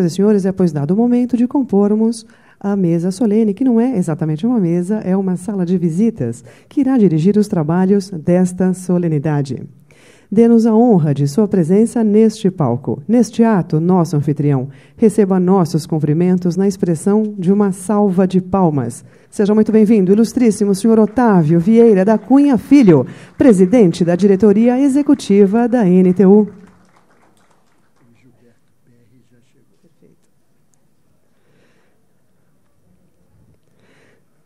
Senhoras e senhores, é pois dado o momento de compormos a mesa solene, que não é exatamente uma mesa, é uma sala de visitas, que irá dirigir os trabalhos desta solenidade. Dê-nos a honra de sua presença neste palco. Neste ato, nosso anfitrião, receba nossos cumprimentos na expressão de uma salva de palmas. Seja muito bem-vindo, ilustríssimo senhor Otávio Vieira da Cunha Filho, presidente da diretoria executiva da NTU.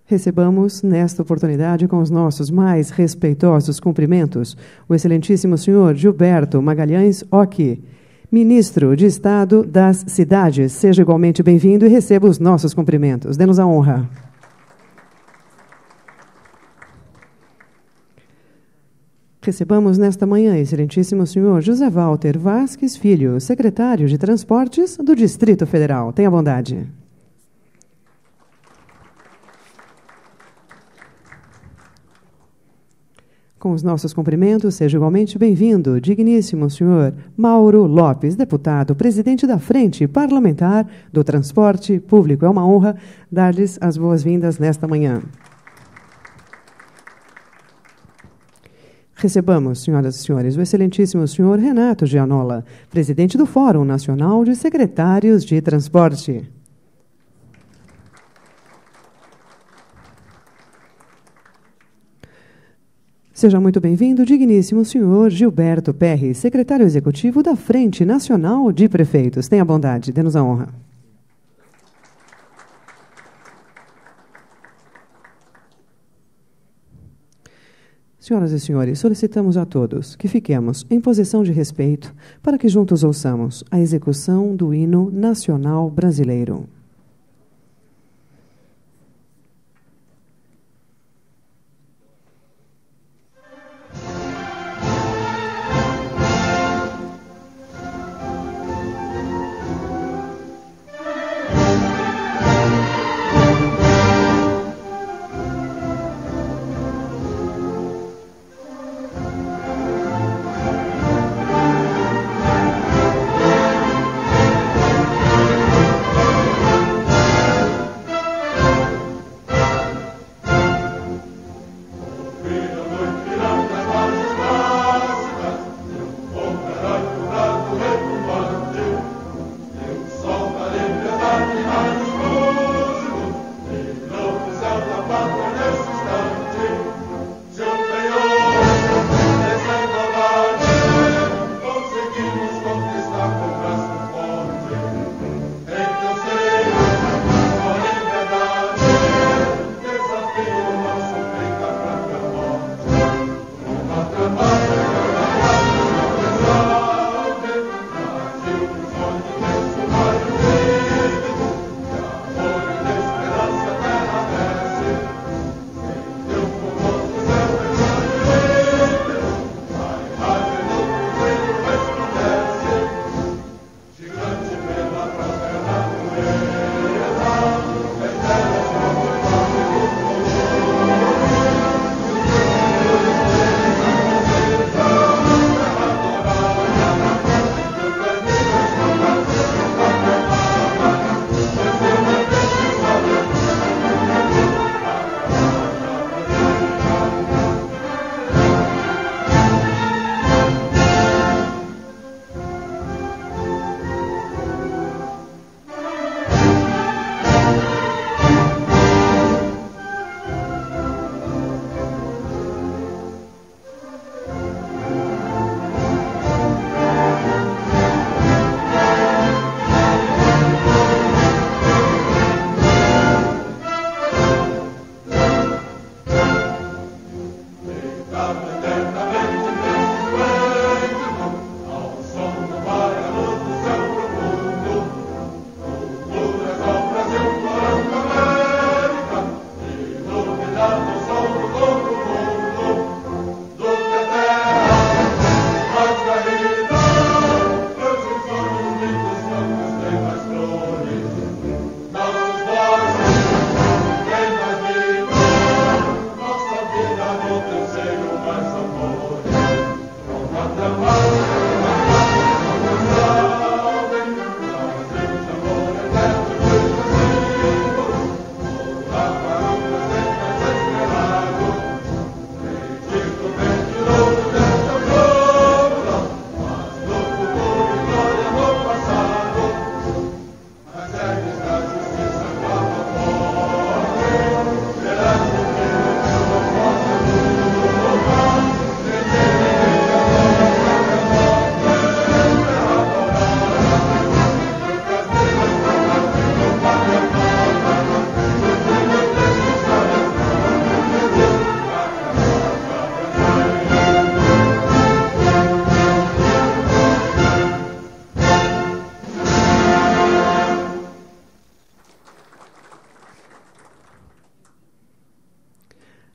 Recebamos, nesta oportunidade, com os nossos mais respeitosos cumprimentos, o excelentíssimo senhor Gilberto Magalhães Occhi, ministro de Estado das Cidades. Seja igualmente bem-vindo e receba os nossos cumprimentos. Dê-nos a honra. Recebamos nesta manhã, excelentíssimo senhor José Walter Vasques Filho, secretário de Transportes do Distrito Federal. Tenha bondade. Com os nossos cumprimentos, seja igualmente bem-vindo, digníssimo senhor Mauro Lopes, deputado, presidente da Frente Parlamentar do Transporte Público. É uma honra dar-lhes as boas-vindas nesta manhã. Recebamos, senhoras e senhores, o excelentíssimo senhor Renato Gianola, presidente do Fórum Nacional de Secretários de Transporte. Seja muito bem-vindo, digníssimo senhor Gilberto Perry, secretário executivo da Frente Nacional de Prefeitos. Tenha bondade, dê-nos a honra. Senhoras e senhores, solicitamos a todos que fiquemos em posição de respeito para que juntos ouçamos a execução do hino nacional brasileiro.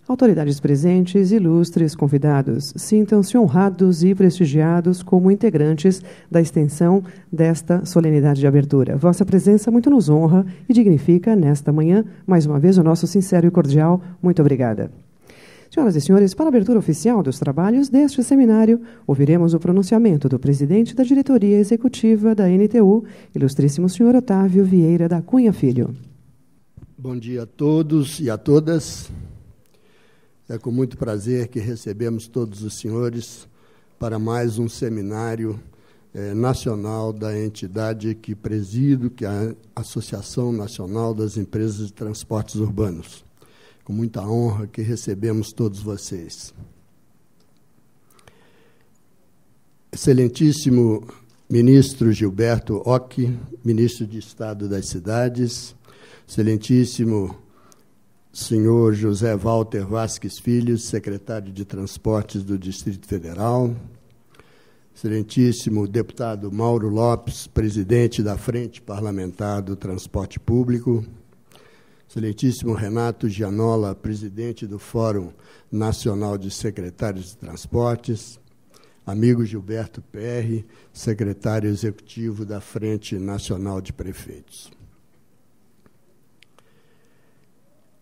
Autoridades presentes, ilustres convidados, sintam-se honrados e prestigiados como integrantes da extensão desta solenidade de abertura. Vossa presença muito nos honra e dignifica nesta manhã, mais uma vez, o nosso sincero e cordial muito obrigada. Senhoras e senhores, para a abertura oficial dos trabalhos deste seminário, ouviremos o pronunciamento do presidente da diretoria executiva da NTU, ilustríssimo senhor Otávio Vieira da Cunha Filho. Bom dia a todos e a todas. É com muito prazer que recebemos todos os senhores para mais um seminário nacional da entidade que presido, que é a Associação Nacional das Empresas de Transportes Urbanos. Com muita honra que recebemos todos vocês. Excelentíssimo ministro Gilberto Ock, ministro de Estado das Cidades, excelentíssimo senhor José Walter Vasques Filho, secretário de Transportes do Distrito Federal, excelentíssimo deputado Mauro Lopes, presidente da Frente Parlamentar do Transporte Público, excelentíssimo Renato Gianola, presidente do Fórum Nacional de Secretários de Transportes, amigo Gilberto Perry, secretário executivo da Frente Nacional de Prefeitos.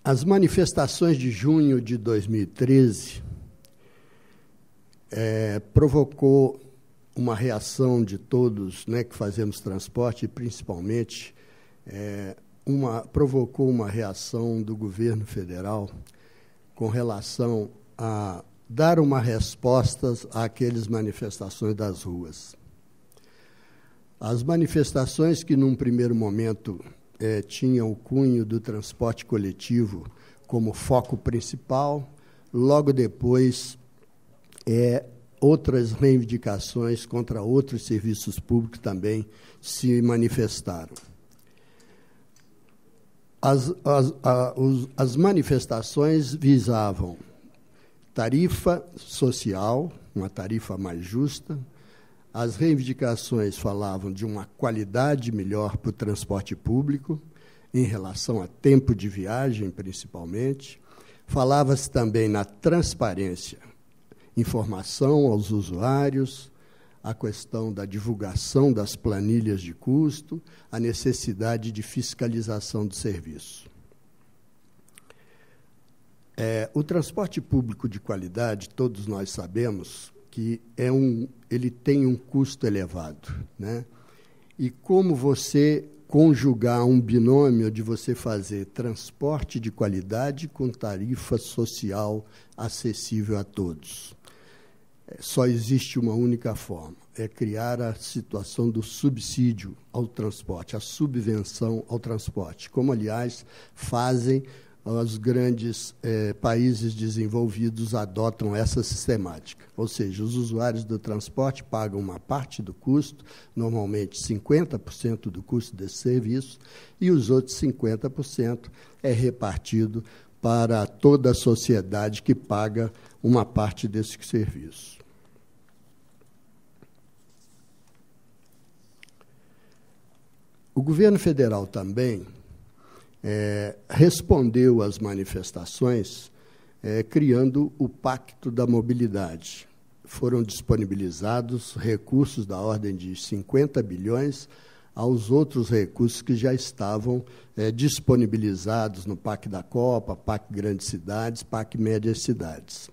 As manifestações de junho de 2013 provocou uma reação de todos, né, que fazemos transporte, e principalmente provocou uma reação do governo federal com relação a dar uma resposta àquelas manifestações das ruas. As manifestações que, num primeiro momento, tinham o cunho do transporte coletivo como foco principal, logo depois outras reivindicações contra outros serviços públicos também se manifestaram. As manifestações visavam tarifa social, uma tarifa mais justa. As reivindicações falavam de uma qualidade melhor para o transporte público, em relação a tempo de viagem, principalmente. Falava-se também na transparência, informação aos usuários, a questão da divulgação das planilhas de custo, a necessidade de fiscalização do serviço. O transporte público de qualidade, todos nós sabemos que ele tem um custo elevado, né? E como você conjugar um binômio de você fazer transporte de qualidade com tarifa social acessível a todos? Só existe uma única forma, é criar a situação do subsídio ao transporte, a subvenção ao transporte, como, aliás, fazem os grandes países desenvolvidos, adotam essa sistemática. Ou seja, os usuários do transporte pagam uma parte do custo, normalmente 50% do custo desse serviço, e os outros 50% é repartido para toda a sociedade que paga uma parte desse serviço. O governo federal também respondeu às manifestações criando o Pacto da Mobilidade. Foram disponibilizados recursos da ordem de 50 bilhões aos outros recursos que já estavam disponibilizados no PAC da Copa, PAC Grandes Cidades, PAC Médias Cidades.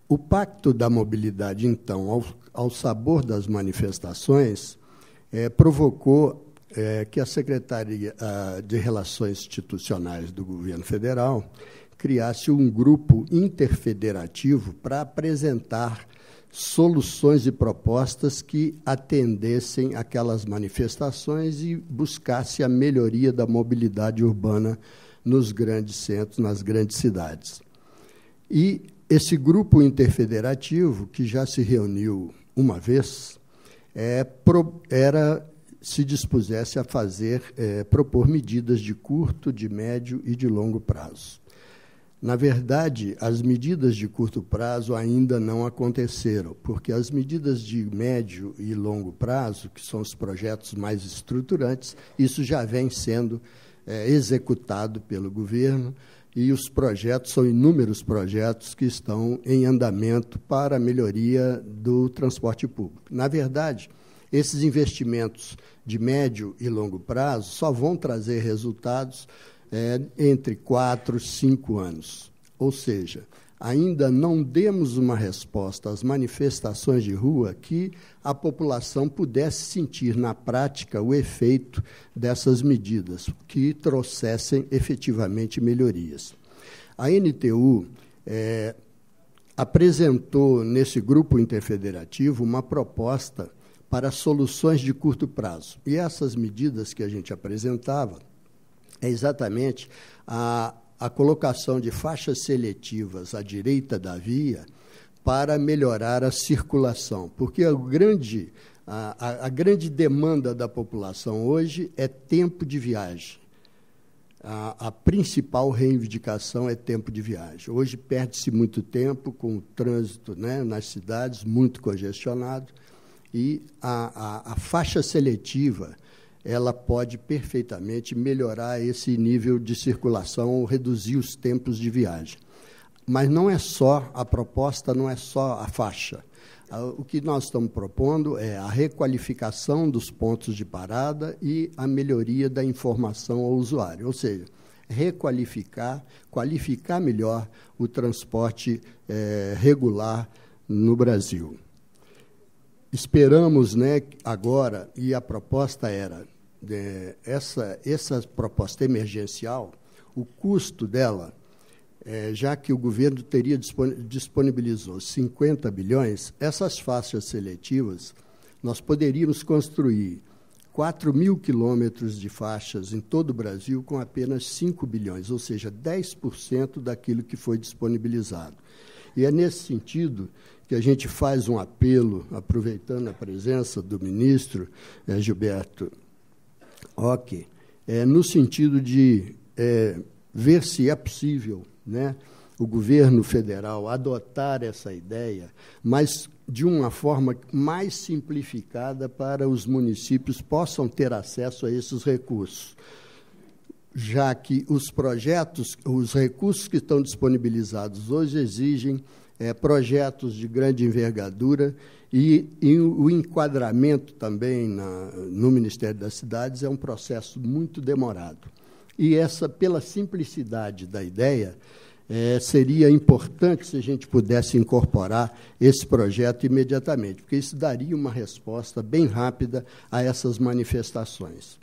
O Pacto da Mobilidade, então, ao sabor das manifestações, provocou que a Secretaria de Relações Institucionais do Governo Federal criasse um grupo interfederativo para apresentar soluções e propostas que atendessem aquelas manifestações e buscasse a melhoria da mobilidade urbana nos grandes centros, nas grandes cidades. E esse grupo interfederativo, que já se reuniu uma vez, se dispusesse a propor medidas de curto, de médio e de longo prazo. Na verdade, as medidas de curto prazo ainda não aconteceram, porque as medidas de médio e longo prazo, que são os projetos mais estruturantes, isso já vem sendo executado pelo governo, e os projetos, são inúmeros projetos que estão em andamento para a melhoria do transporte público. Na verdade, esses investimentos de médio e longo prazo só vão trazer resultados entre 4 e 5 anos. Ou seja, ainda não demos uma resposta às manifestações de rua que a população pudesse sentir na prática o efeito dessas medidas, que trouxessem efetivamente melhorias. A NTU apresentou, nesse grupo interfederativo, uma proposta para soluções de curto prazo. E essas medidas que a gente apresentava é exatamente a colocação de faixas seletivas à direita da via para melhorar a circulação, porque a grande demanda da população hoje é tempo de viagem. A principal reivindicação é tempo de viagem. Hoje perde-se muito tempo com o trânsito, né, nas cidades, muito congestionado, e a faixa seletiva ela pode perfeitamente melhorar esse nível de circulação ou reduzir os tempos de viagem. Mas não é só, a proposta não é só a faixa. O que nós estamos propondo é a requalificação dos pontos de parada e a melhoria da informação ao usuário, ou seja, qualificar melhor o transporte regular no Brasil. Esperamos, né, agora, e a proposta era, essa proposta emergencial, o custo dela, já que o governo disponibilizou 50 bilhões, essas faixas seletivas, nós poderíamos construir 4.000 quilômetros de faixas em todo o Brasil com apenas 5 bilhões, ou seja, 10% daquilo que foi disponibilizado. E é nesse sentido que a gente faz um apelo, aproveitando a presença do ministro Gilberto Occhi, no sentido de ver se é possível, né, o governo federal adotar essa ideia, mas de uma forma mais simplificada para os municípios possam ter acesso a esses recursos, já que os projetos, os recursos que estão disponibilizados hoje exigem projetos de grande envergadura e o enquadramento também no Ministério das Cidades é um processo muito demorado. E pela simplicidade da ideia, seria importante se a gente pudesse incorporar esse projeto imediatamente, porque isso daria uma resposta bem rápida a essas manifestações.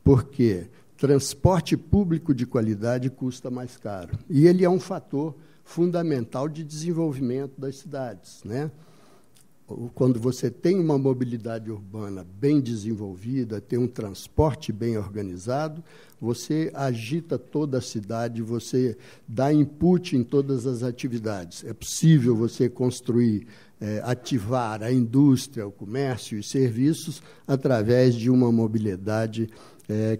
Porque transporte público de qualidade custa mais caro, e ele é um fator fundamental de desenvolvimento das cidades, né? Quando você tem uma mobilidade urbana bem desenvolvida, tem um transporte bem organizado, você agita toda a cidade, você dá input em todas as atividades. É possível você construir, ativar a indústria, o comércio e serviços através de uma mobilidade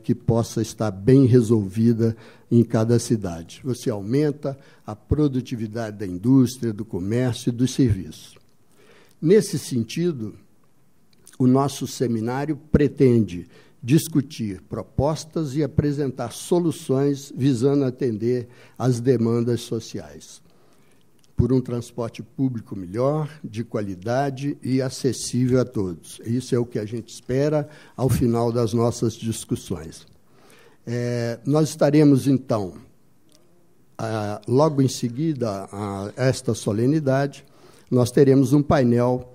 que possa estar bem resolvida em cada cidade. Você aumenta a produtividade da indústria, do comércio e dos serviços. Nesse sentido, o nosso seminário pretende discutir propostas e apresentar soluções visando atender às demandas sociais, por um transporte público melhor, de qualidade e acessível a todos. Isso é o que a gente espera ao final das nossas discussões. Nós estaremos, então, logo em seguida a esta solenidade, nós teremos um painel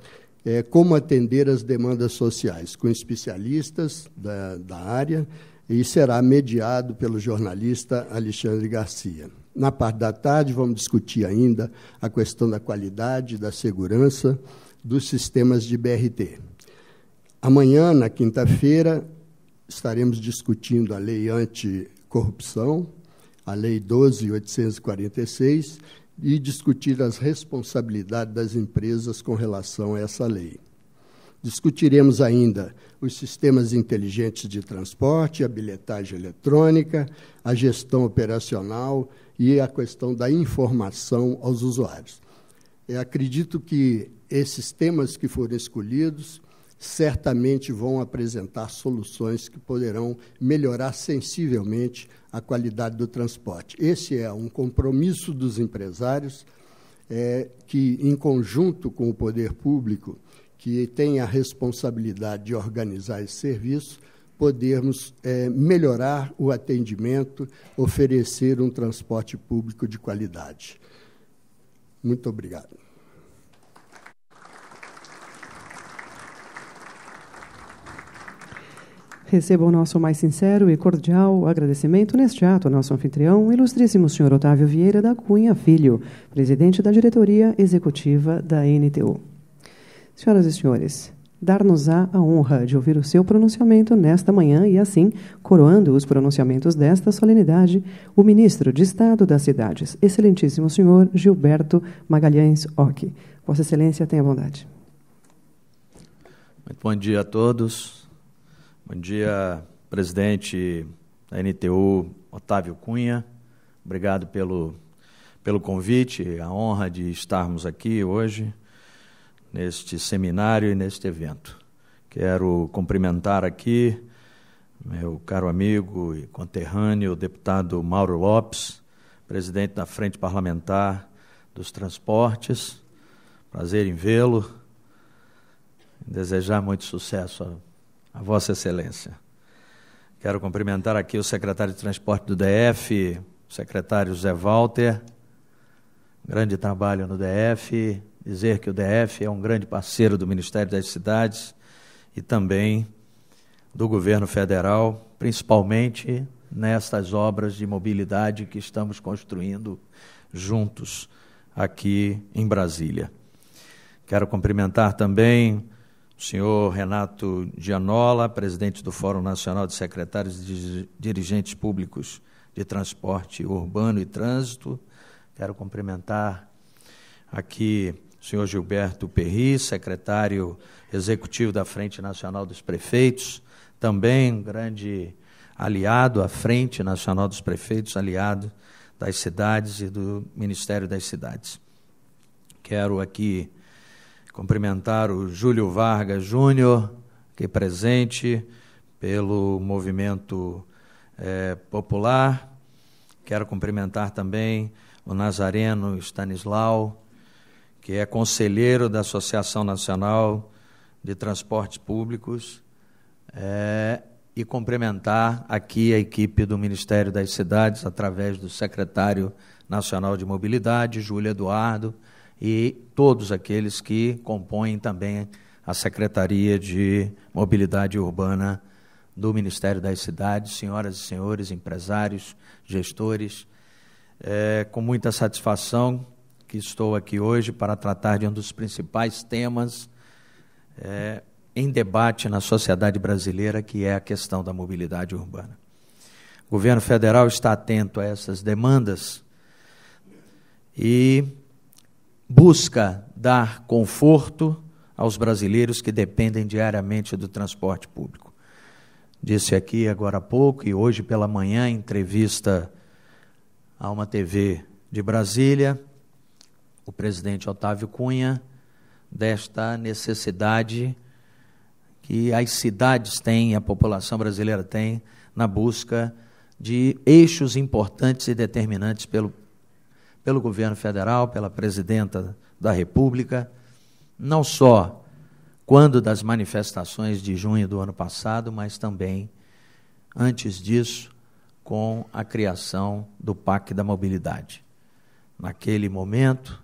como atender às demandas sociais, com especialistas da área, e será mediado pelo jornalista Alexandre Garcia. Na parte da tarde, vamos discutir ainda a questão da qualidade, da segurança dos sistemas de BRT. Amanhã, na quinta-feira, estaremos discutindo a Lei Anticorrupção, a Lei 12.846, e discutir as responsabilidades das empresas com relação a essa lei. Discutiremos ainda os sistemas inteligentes de transporte, a bilhetagem eletrônica, a gestão operacional e a questão da informação aos usuários. Eu acredito que esses temas que foram escolhidos certamente vão apresentar soluções que poderão melhorar sensivelmente a qualidade do transporte. Esse é um compromisso dos empresários, que, em conjunto com o poder público, que tem a responsabilidade de organizar esse serviço, podermos melhorar o atendimento, oferecer um transporte público de qualidade. Muito obrigado. Receba o nosso mais sincero e cordial agradecimento neste ato, nosso anfitrião, o ilustríssimo senhor Otávio Vieira da Cunha Filho, presidente da diretoria executiva da NTU. Senhoras e senhores, dar-nos-á a honra de ouvir o seu pronunciamento nesta manhã e, assim, coroando os pronunciamentos desta solenidade, o ministro de Estado das Cidades, excelentíssimo senhor Gilberto Magalhães Occhi. Vossa Excelência, tenha bondade. Muito bom dia a todos. Bom dia, presidente da NTU, Otávio Cunha. Obrigado pelo convite, a honra de estarmos aqui hoje, neste seminário e neste evento. Quero cumprimentar aqui meu caro amigo e conterrâneo, o deputado Mauro Lopes, presidente da Frente Parlamentar dos Transportes. Prazer em vê-lo. Desejar muito sucesso a Vossa Excelência. Quero cumprimentar aqui o secretário de Transporte do DF, o secretário Zé Walter. Grande trabalho no DF. Dizer que o DF é um grande parceiro do Ministério das Cidades e também do governo federal, principalmente nestas obras de mobilidade que estamos construindo juntos aqui em Brasília. Quero cumprimentar também o senhor Renato Gianola, presidente do Fórum Nacional de Secretários e Dirigentes Públicos de Transporte Urbano e Trânsito. Quero cumprimentar aqui o senhor Gilberto Perri, secretário executivo da Frente Nacional dos Prefeitos, também um grande aliado à Frente Nacional dos Prefeitos, aliado das cidades e do Ministério das Cidades. Quero aqui cumprimentar o Júlio Vargas Júnior, aqui presente pelo Movimento Popular. Quero cumprimentar também o Nazareno Stanislau, que é conselheiro da Associação Nacional de Transportes Públicos, e cumprimentar aqui a equipe do Ministério das Cidades, através do secretário nacional de Mobilidade, Júlio Eduardo, e todos aqueles que compõem também a Secretaria de Mobilidade Urbana do Ministério das Cidades, senhoras e senhores, empresários, gestores. Com muita satisfação que estou aqui hoje para tratar de um dos principais temas em debate na sociedade brasileira, que é a questão da mobilidade urbana. O governo federal está atento a essas demandas e busca dar conforto aos brasileiros que dependem diariamente do transporte público. Disse aqui agora há pouco e hoje pela manhã, em entrevista a uma TV de Brasília, o presidente Otávio Cunha, desta necessidade que as cidades têm, a população brasileira tem, na busca de eixos importantes e determinantes pelo governo federal, pela presidenta da República, não só quando das manifestações de junho do ano passado, mas também, antes disso, com a criação do PAC da Mobilidade. Naquele momento,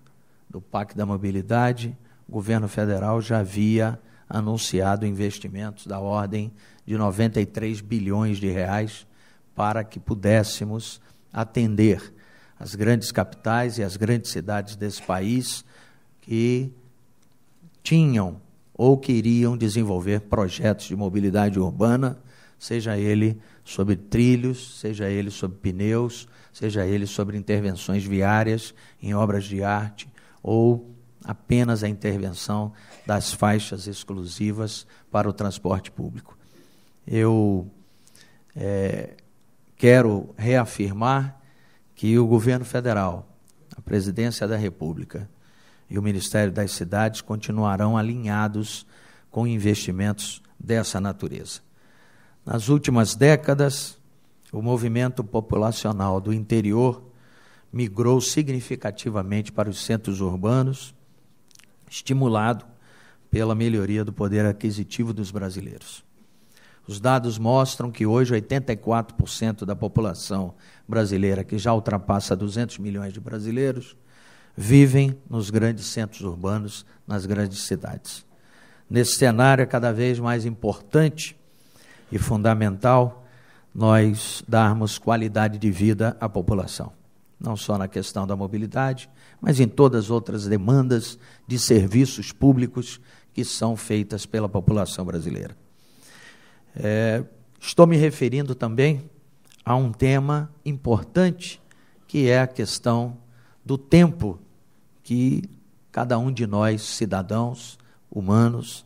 do PAC da Mobilidade, o governo federal já havia anunciado investimentos da ordem de 93 bilhões de reais para que pudéssemos atender as grandes capitais e as grandes cidades desse país que tinham ou queriam desenvolver projetos de mobilidade urbana, seja ele sobre trilhos, seja ele sobre pneus, seja ele sobre intervenções viárias em obras de arte ou apenas a intervenção das faixas exclusivas para o transporte público. Eu quero reafirmar que o governo federal, a presidência da República e o Ministério das Cidades continuarão alinhados com investimentos dessa natureza. Nas últimas décadas, o movimento populacional do interior migrou significativamente para os centros urbanos, estimulado pela melhoria do poder aquisitivo dos brasileiros. Os dados mostram que hoje 84% da população brasileira, que já ultrapassa 200 milhões de brasileiros, vivem nos grandes centros urbanos, nas grandes cidades. Nesse cenário é cada vez mais importante e fundamental nós darmos qualidade de vida à população, não só na questão da mobilidade, mas em todas as outras demandas de serviços públicos que são feitas pela população brasileira. Estou me referindo também a um tema importante, que é a questão do tempo que cada um de nós, cidadãos, humanos,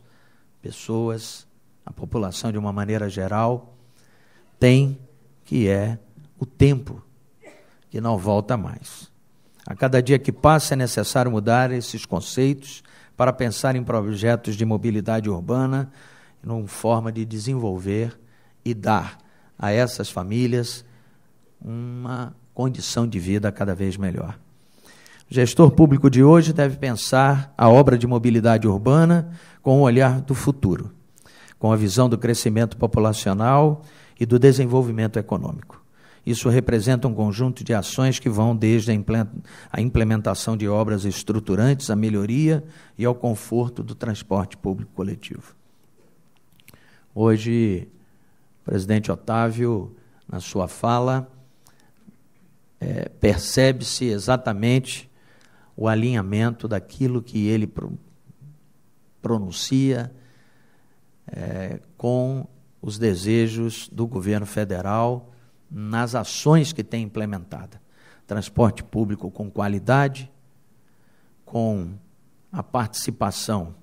pessoas, a população de uma maneira geral, tem, que é o tempo que não volta mais. A cada dia que passa é necessário mudar esses conceitos para pensar em projetos de mobilidade urbana, numa forma de desenvolver e dar a essas famílias uma condição de vida cada vez melhor. O gestor público de hoje deve pensar a obra de mobilidade urbana com o olhar do futuro, com a visão do crescimento populacional e do desenvolvimento econômico. Isso representa um conjunto de ações que vão desde a implementação de obras estruturantes, à melhoria e ao conforto do transporte público coletivo. Hoje, o presidente Otávio, na sua fala, percebe-se exatamente o alinhamento daquilo que ele pronuncia com os desejos do governo federal nas ações que tem implementada. Transporte público com qualidade, com a participação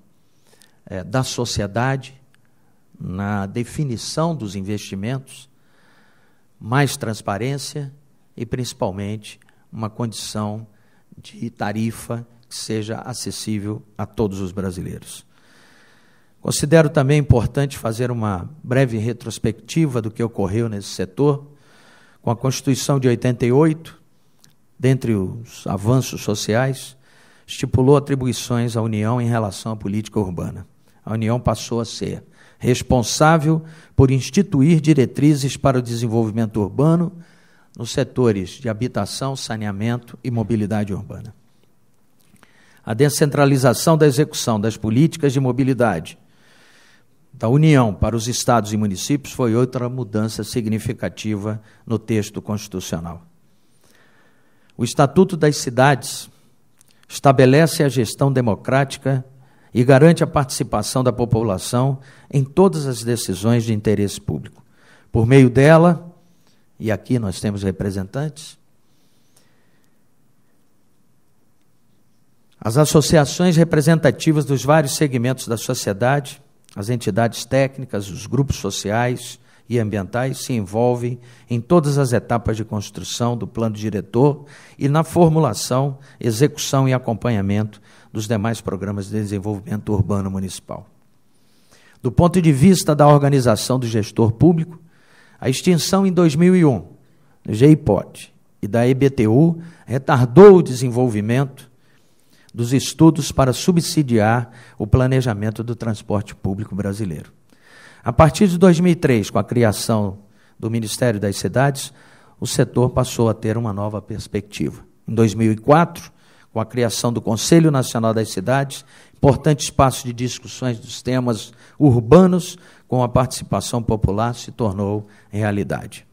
da sociedade na definição dos investimentos, mais transparência e, principalmente, uma condição de tarifa que seja acessível a todos os brasileiros. Considero também importante fazer uma breve retrospectiva do que ocorreu nesse setor. Com a Constituição de 88, dentre os avanços sociais, estipulou atribuições à União em relação à política urbana. A União passou a ser responsável por instituir diretrizes para o desenvolvimento urbano nos setores de habitação, saneamento e mobilidade urbana. A descentralização da execução das políticas de mobilidade da União para os estados e municípios foi outra mudança significativa no texto constitucional. O Estatuto das Cidades estabelece a gestão democrática e garante a participação da população em todas as decisões de interesse público. Por meio dela, e aqui nós temos representantes, as associações representativas dos vários segmentos da sociedade, as entidades técnicas, os grupos sociais e ambientais se envolvem em todas as etapas de construção do plano diretor e na formulação, execução e acompanhamento dos demais programas de desenvolvimento urbano municipal. Do ponto de vista da organização do gestor público, a extinção em 2001 do GIPOD e da EBTU retardou o desenvolvimento dos estudos para subsidiar o planejamento do transporte público brasileiro. A partir de 2003, com a criação do Ministério das Cidades, o setor passou a ter uma nova perspectiva. Em 2004, com a criação do Conselho Nacional das Cidades, importante espaço de discussões dos temas urbanos com a participação popular se tornou realidade.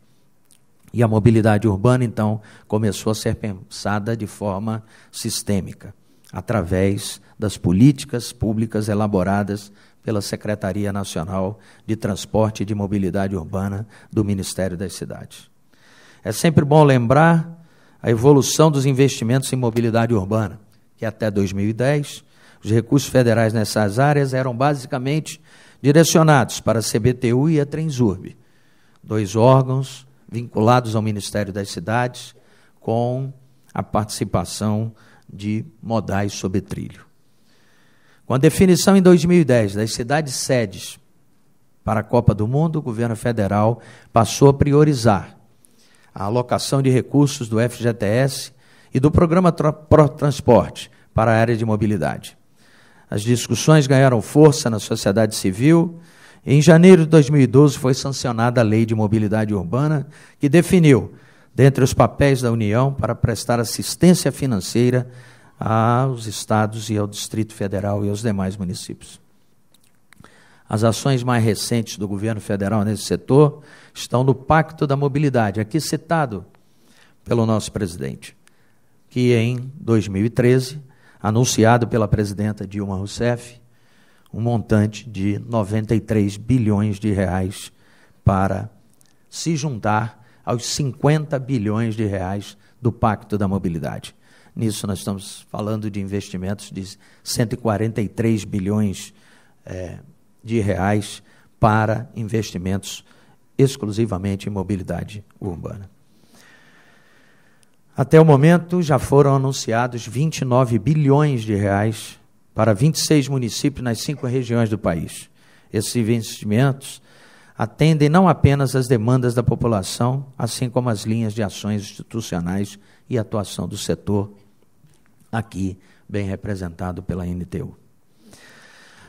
E a mobilidade urbana, então, começou a ser pensada de forma sistêmica, através das políticas públicas elaboradas pela Secretaria Nacional de Transporte e de Mobilidade Urbana do Ministério das Cidades. É sempre bom lembrar a evolução dos investimentos em mobilidade urbana, que até 2010, os recursos federais nessas áreas eram basicamente direcionados para a CBTU e a Transurb, dois órgãos vinculados ao Ministério das Cidades, com a participação de modais sob trilho. Com a definição em 2010 das cidades sedes para a Copa do Mundo, o governo federal passou a priorizar a alocação de recursos do FGTS e do Programa Protransporte para a área de mobilidade. As discussões ganharam força na sociedade civil. Em janeiro de 2012 foi sancionada a Lei de Mobilidade Urbana, que definiu, dentre os papéis da União, para prestar assistência financeira aos estados e ao Distrito Federal e aos demais municípios. As ações mais recentes do governo federal nesse setor estão no Pacto da Mobilidade, aqui citado pelo nosso presidente, que em 2013, anunciado pela presidenta Dilma Rousseff, um montante de 93 bilhões de reais para se juntar aos 50 bilhões de reais do Pacto da Mobilidade. Nisso nós estamos falando de investimentos de 143 bilhões de reais para investimentos exclusivamente em mobilidade urbana. Até o momento, já foram anunciados 29 bilhões de reais para 26 municípios nas 5 regiões do país. Esses investimentos atendem não apenas às demandas da população, assim como as linhas de ações institucionais e atuação do setor, aqui bem representado pela NTU.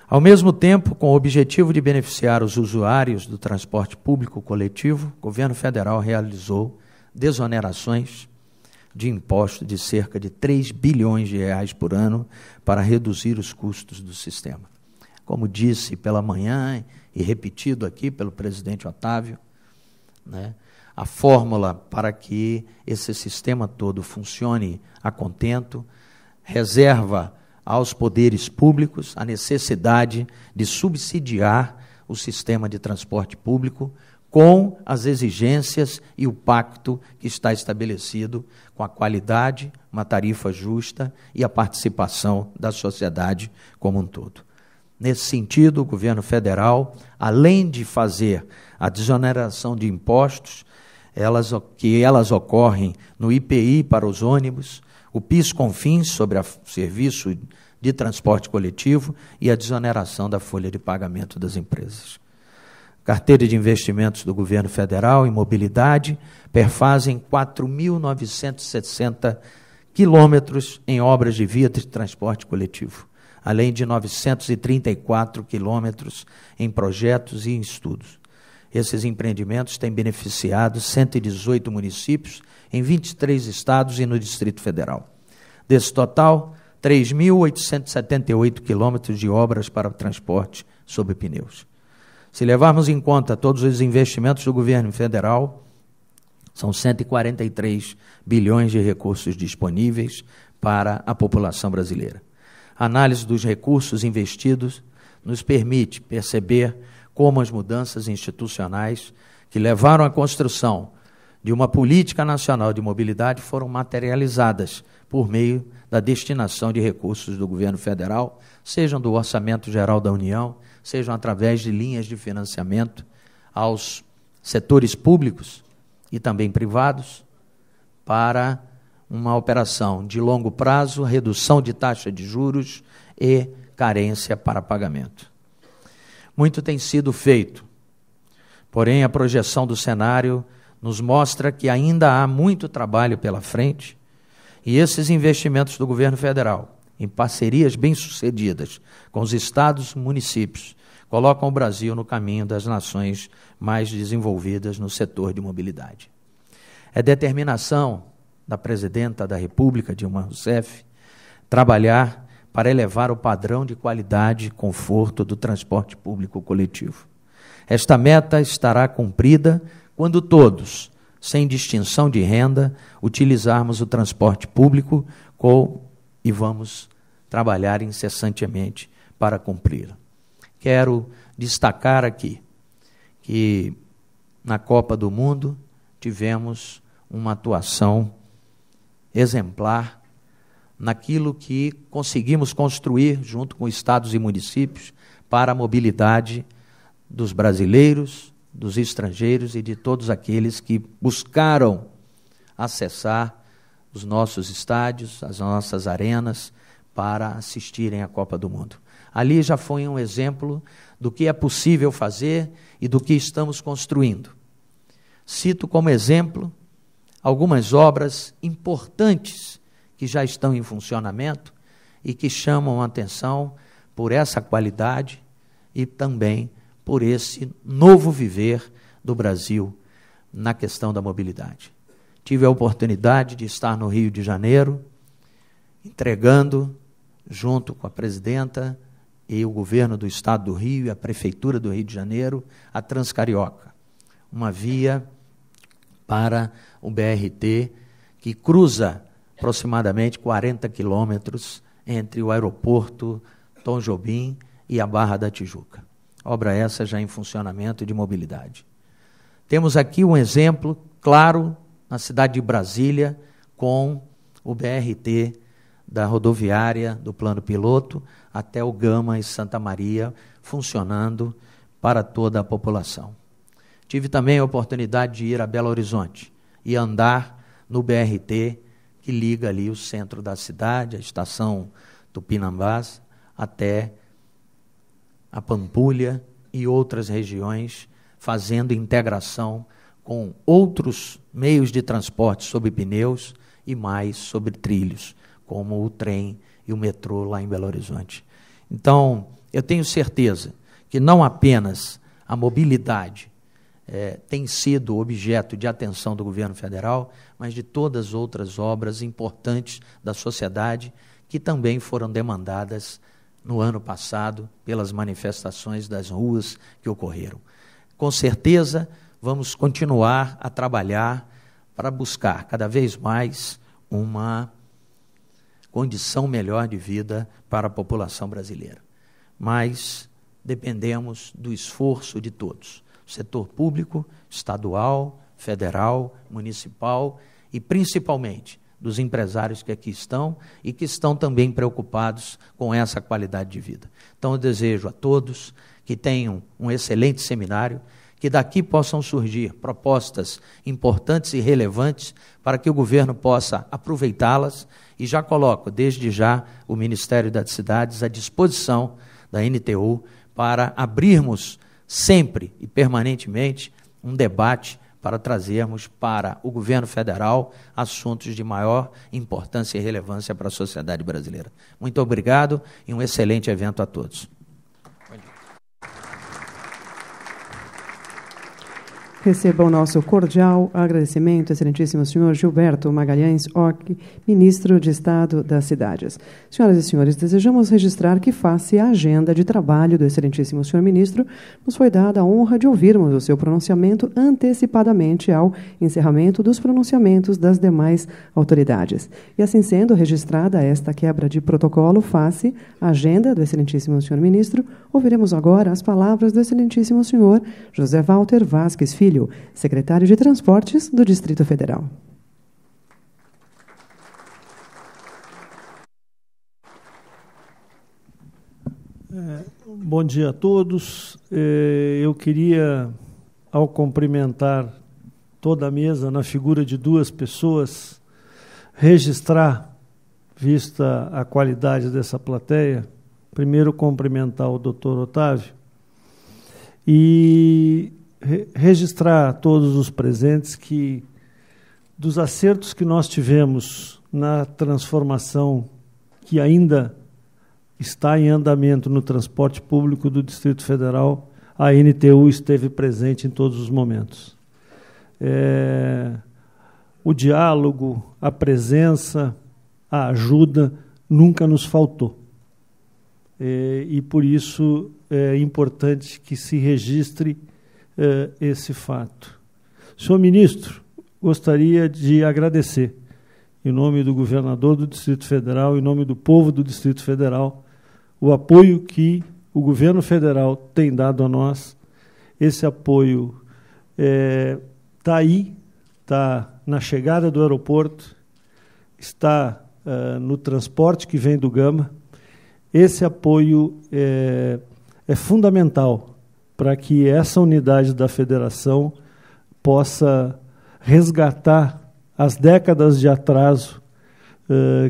Ao mesmo tempo, com o objetivo de beneficiar os usuários do transporte público coletivo, o governo federal realizou desonerações de imposto de cerca de 3 bilhões de reais por ano para reduzir os custos do sistema. Como disse pela manhã e repetido aqui pelo presidente Otávio, né, a fórmula para que esse sistema todo funcione a contento reserva aos poderes públicos a necessidade de subsidiar o sistema de transporte público com as exigências e o pacto que está estabelecido com a qualidade, uma tarifa justa e a participação da sociedade como um todo. Nesse sentido, o governo federal, além de fazer a desoneração de impostos, elas ocorrem no IPI para os ônibus, o PIS/COFINS sobre o serviço de transporte coletivo e a desoneração da folha de pagamento das empresas. Carteira de investimentos do governo federal em mobilidade perfazem 4.960 quilômetros em obras de via de transporte coletivo, além de 934 quilômetros em projetos e em estudos. Esses empreendimentos têm beneficiado 118 municípios em 23 estados e no Distrito Federal. Desse total, 3.878 quilômetros de obras para o transporte sobre pneus. Se levarmos em conta todos os investimentos do governo federal, são 143 bilhões de recursos disponíveis para a população brasileira. A análise dos recursos investidos nos permite perceber como as mudanças institucionais que levaram à construção de uma política nacional de mobilidade foram materializadas por meio da destinação de recursos do governo federal, sejam do Orçamento Geral da União, sejam através de linhas de financiamento aos setores públicos e também privados, para uma operação de longo prazo, redução de taxa de juros e carência para pagamento. Muito tem sido feito, porém a projeção do cenário nos mostra que ainda há muito trabalho pela frente e esses investimentos do governo federal, em parcerias bem-sucedidas com os estados e municípios, colocam o Brasil no caminho das nações mais desenvolvidas no setor de mobilidade. É determinação da presidenta da República, Dilma Rousseff, trabalhar para elevar o padrão de qualidade e conforto do transporte público coletivo. Esta meta estará cumprida quando todos, sem distinção de renda, utilizarmos o transporte público e vamos trabalhar incessantemente para cumpri-la. Quero destacar aqui que na Copa do Mundo tivemos uma atuação exemplar naquilo que conseguimos construir junto com estados e municípios para a mobilidade dos brasileiros, dos estrangeiros e de todos aqueles que buscaram acessar os nossos estádios, as nossas arenas, para assistirem à Copa do Mundo. Ali já foi um exemplo do que é possível fazer e do que estamos construindo. Cito como exemplo algumas obras importantes que já estão em funcionamento e que chamam a atenção por essa qualidade e também por esse novo viver do Brasil na questão da mobilidade. Tive a oportunidade de estar no Rio de Janeiro, entregando, junto com a presidenta e o governo do Estado do Rio e a Prefeitura do Rio de Janeiro, a Transcarioca, uma via para o BRT que cruza aproximadamente 40 quilômetros entre o aeroporto Tom Jobim e a Barra da Tijuca. Obra essa já em funcionamento de mobilidade. Temos aqui um exemplo claro na cidade de Brasília com o BRT da rodoviária do plano piloto até o Gama e Santa Maria funcionando para toda a população. Tive também a oportunidade de ir a Belo Horizonte e andar no BRT que liga ali o centro da cidade, a estação Tupinambás, até a Pampulha e outras regiões, fazendo integração com outros meios de transporte sobre pneus e mais sobre trilhos, como o trem e o metrô lá em Belo Horizonte. Então, eu tenho certeza que não apenas a mobilidade tem sido objeto de atenção do governo federal, mas de todas as outras obras importantes da sociedade que também foram demandadas no ano passado pelas manifestações das ruas que ocorreram. Com certeza, vamos continuar a trabalhar para buscar cada vez mais uma condição melhor de vida para a população brasileira. Mas dependemos do esforço de todos, setor público, estadual, federal, municipal e principalmente dos empresários que aqui estão e que estão também preocupados com essa qualidade de vida. Então eu desejo a todos que tenham um excelente seminário, que daqui possam surgir propostas importantes e relevantes para que o governo possa aproveitá-las e já coloco desde já o Ministério das Cidades à disposição da NTU para abrirmos sempre e permanentemente um debate para trazermos para o governo federal assuntos de maior importância e relevância para a sociedade brasileira. Muito obrigado e um excelente evento a todos. Receba o nosso cordial agradecimento, excelentíssimo senhor Gilberto Magalhães Ock, ministro de Estado das Cidades. Senhoras e senhores, desejamos registrar que, face à agenda de trabalho do excelentíssimo senhor ministro, nos foi dada a honra de ouvirmos o seu pronunciamento antecipadamente ao encerramento dos pronunciamentos das demais autoridades. E, assim sendo registrada esta quebra de protocolo face à agenda do excelentíssimo senhor ministro, ouviremos agora as palavras do excelentíssimo senhor José Walter Vasques Filho, secretário de Transportes do Distrito Federal. Bom dia a todos. Eu queria, ao cumprimentar toda a mesa na figura de duas pessoas, registrar, vista a qualidade dessa plateia, primeiro cumprimentar o doutor Otávio e registrar a todos os presentes que, dos acertos que nós tivemos na transformação que ainda está em andamento no transporte público do Distrito Federal, a NTU esteve presente em todos os momentos. O diálogo, a presença, a ajuda nunca nos faltou. E por isso é importante que se registre esse fato. Senhor ministro, gostaria de agradecer, em nome do governador do Distrito Federal, em nome do povo do Distrito Federal, o apoio que o governo federal tem dado a nós. Esse apoio está aí, está na chegada do aeroporto, está no transporte que vem do Gama. Esse apoio é fundamental para que essa unidade da federação possa resgatar as décadas de atraso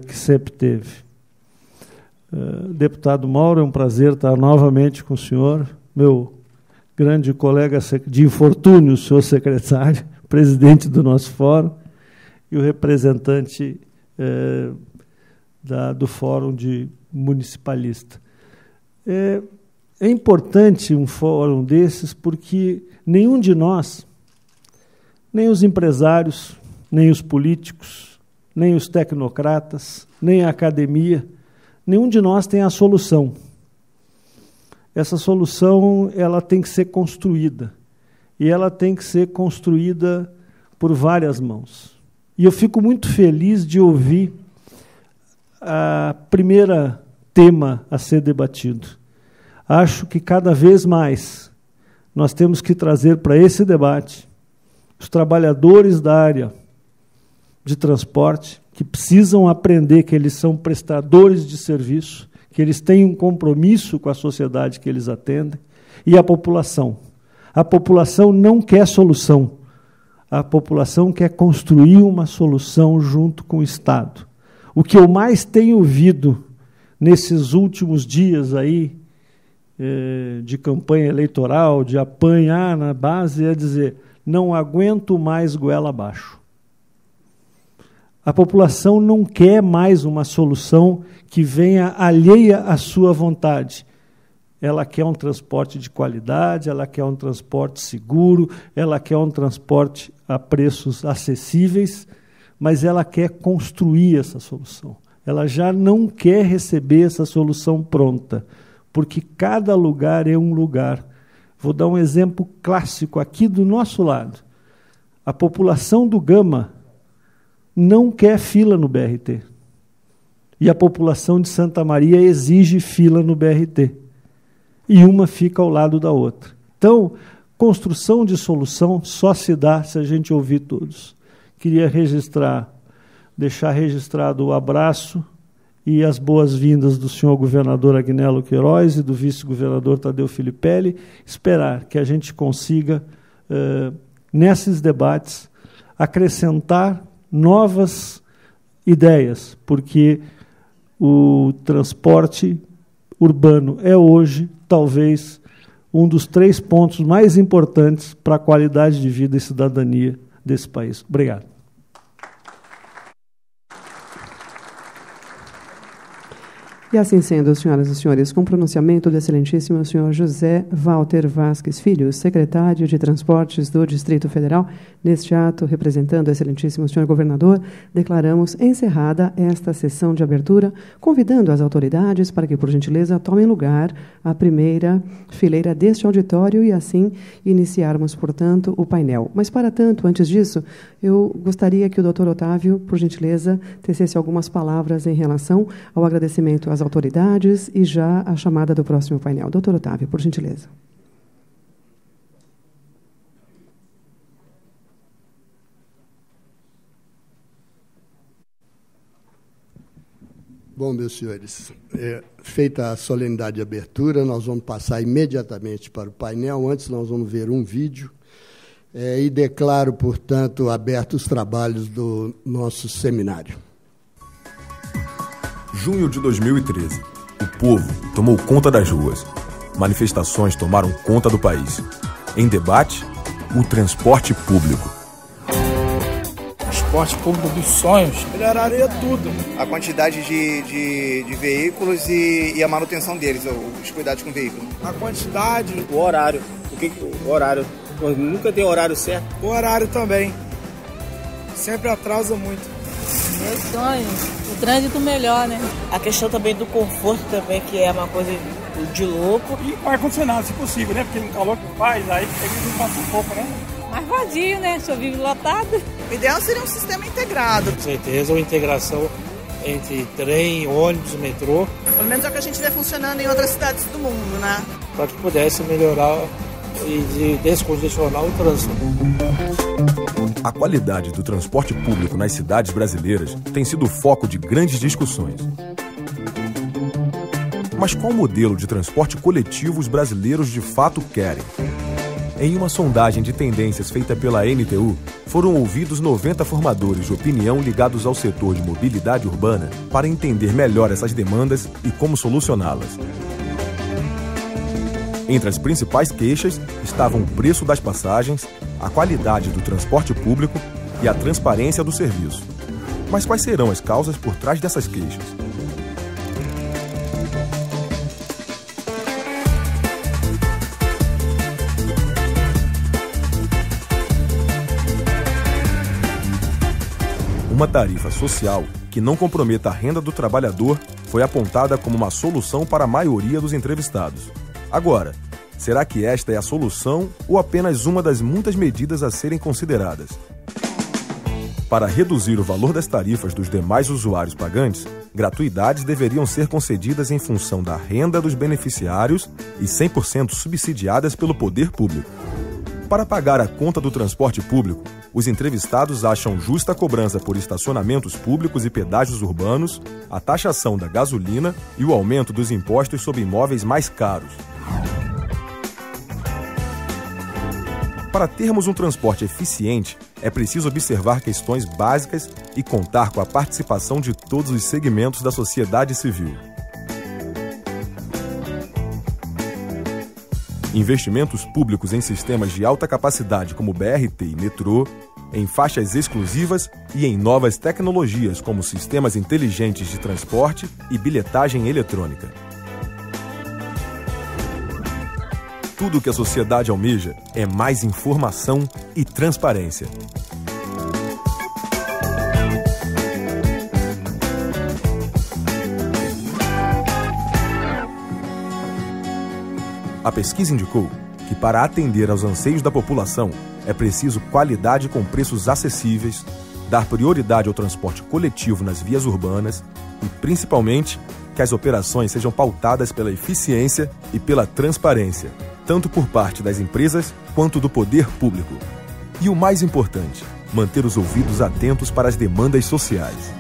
que sempre teve. Deputado Mauro, é um prazer estar novamente com o senhor, meu grande colega de infortúnio, o senhor secretário, presidente do nosso fórum, e o representante do Fórum de Municipalista. É importante um fórum desses porque nenhum de nós, nem os empresários, nem os políticos, nem os tecnocratas, nem a academia, nenhum de nós tem a solução. Essa solução ela tem que ser construída, e ela tem que ser construída por várias mãos. E eu fico muito feliz de ouvir a primeira tema a ser debatido. Acho que cada vez mais nós temos que trazer para esse debate os trabalhadores da área de transporte, que precisam aprender que eles são prestadores de serviço, que eles têm um compromisso com a sociedade que eles atendem, e a população. A população não quer solução. A população quer construir uma solução junto com o Estado. O que eu mais tenho ouvido nesses últimos dias aí, de campanha eleitoral, de apanhar na base, é dizer: não aguento mais goela abaixo. A população não quer mais uma solução que venha alheia à sua vontade. Ela quer um transporte de qualidade, ela quer um transporte seguro, ela quer um transporte a preços acessíveis, mas ela quer construir essa solução. Ela já não quer receber essa solução pronta, porque cada lugar é um lugar. Vou dar um exemplo clássico aqui do nosso lado. A população do Gama não quer fila no BRT. E a população de Santa Maria exige fila no BRT. E uma fica ao lado da outra. Então, construção de solução só se dá se a gente ouvir todos. Queria deixar registrado o abraço e as boas-vindas do senhor governador Agnello Queiroz e do vice-governador Tadeu Filipelli, esperar que a gente consiga, nesses debates, acrescentar novas ideias, porque o transporte urbano é hoje, talvez, um dos 3 pontos mais importantes para a qualidade de vida e cidadania desse país. Obrigado. E assim sendo, senhoras e senhores, com o pronunciamento do excelentíssimo senhor José Walter Vasques Filho, secretário de Transportes do Distrito Federal, neste ato, representando o excelentíssimo senhor governador, declaramos encerrada esta sessão de abertura, convidando as autoridades para que, por gentileza, tomem lugar à primeira fileira deste auditório e, assim, iniciarmos, portanto, o painel. Mas, para tanto, antes disso, eu gostaria que o doutor Otávio, por gentileza, tecesse algumas palavras em relação ao agradecimento às autoridades e já a chamada do próximo painel. Doutor Otávio, por gentileza. Bom, meus senhores, feita a solenidade de abertura, nós vamos passar imediatamente para o painel. Antes, nós vamos ver um vídeo e declaro, portanto, abertos os trabalhos do nosso seminário. Junho de 2013. O povo tomou conta das ruas. Manifestações tomaram conta do país. Em debate, o transporte público. Transporte público dos sonhos melhoraria tudo. A quantidade de veículos e a manutenção deles, os cuidados com o veículo. A quantidade. O horário. O horário. Nunca tem horário certo. O horário também. Sempre atrasa muito. Meu sonho. O trânsito melhor, né? A questão também do conforto também, que é uma coisa de louco. E com ar-condicionado, se possível, né? Porque no calor que faz, aí ele não passa um pouco, né? Mais vazio, né? Só vive lotado. O ideal seria um sistema integrado. Com certeza, uma integração entre trem, ônibus, metrô. Pelo menos é o que a gente vê funcionando em outras cidades do mundo, né? Para que pudesse melhorar e descongestionar o trânsito. A qualidade do transporte público nas cidades brasileiras tem sido o foco de grandes discussões. Mas qual modelo de transporte coletivo os brasileiros de fato querem? Em uma sondagem de tendências feita pela NTU, foram ouvidos 90 formadores de opinião ligados ao setor de mobilidade urbana para entender melhor essas demandas e como solucioná-las. Entre as principais queixas estavam o preço das passagens, a qualidade do transporte público e a transparência do serviço. Mas quais serão as causas por trás dessas queixas? Uma tarifa social que não comprometa a renda do trabalhador foi apontada como uma solução para a maioria dos entrevistados. Agora, será que esta é a solução ou apenas uma das muitas medidas a serem consideradas? Para reduzir o valor das tarifas dos demais usuários pagantes, gratuidades deveriam ser concedidas em função da renda dos beneficiários e 100% subsidiadas pelo poder público. Para pagar a conta do transporte público, os entrevistados acham justa a cobrança por estacionamentos públicos e pedágios urbanos, a taxação da gasolina e o aumento dos impostos sobre imóveis mais caros. Para termos um transporte eficiente, é preciso observar questões básicas e contar com a participação de todos os segmentos da sociedade civil. Investimentos públicos em sistemas de alta capacidade como BRT e metrô, em faixas exclusivas e em novas tecnologias como sistemas inteligentes de transporte e bilhetagem eletrônica. Tudo o que a sociedade almeja é mais informação e transparência. A pesquisa indicou que, para atender aos anseios da população, é preciso qualidade com preços acessíveis, dar prioridade ao transporte coletivo nas vias urbanas e, principalmente, que as operações sejam pautadas pela eficiência e pela transparência, tanto por parte das empresas quanto do poder público. E o mais importante, manter os ouvidos atentos para as demandas sociais.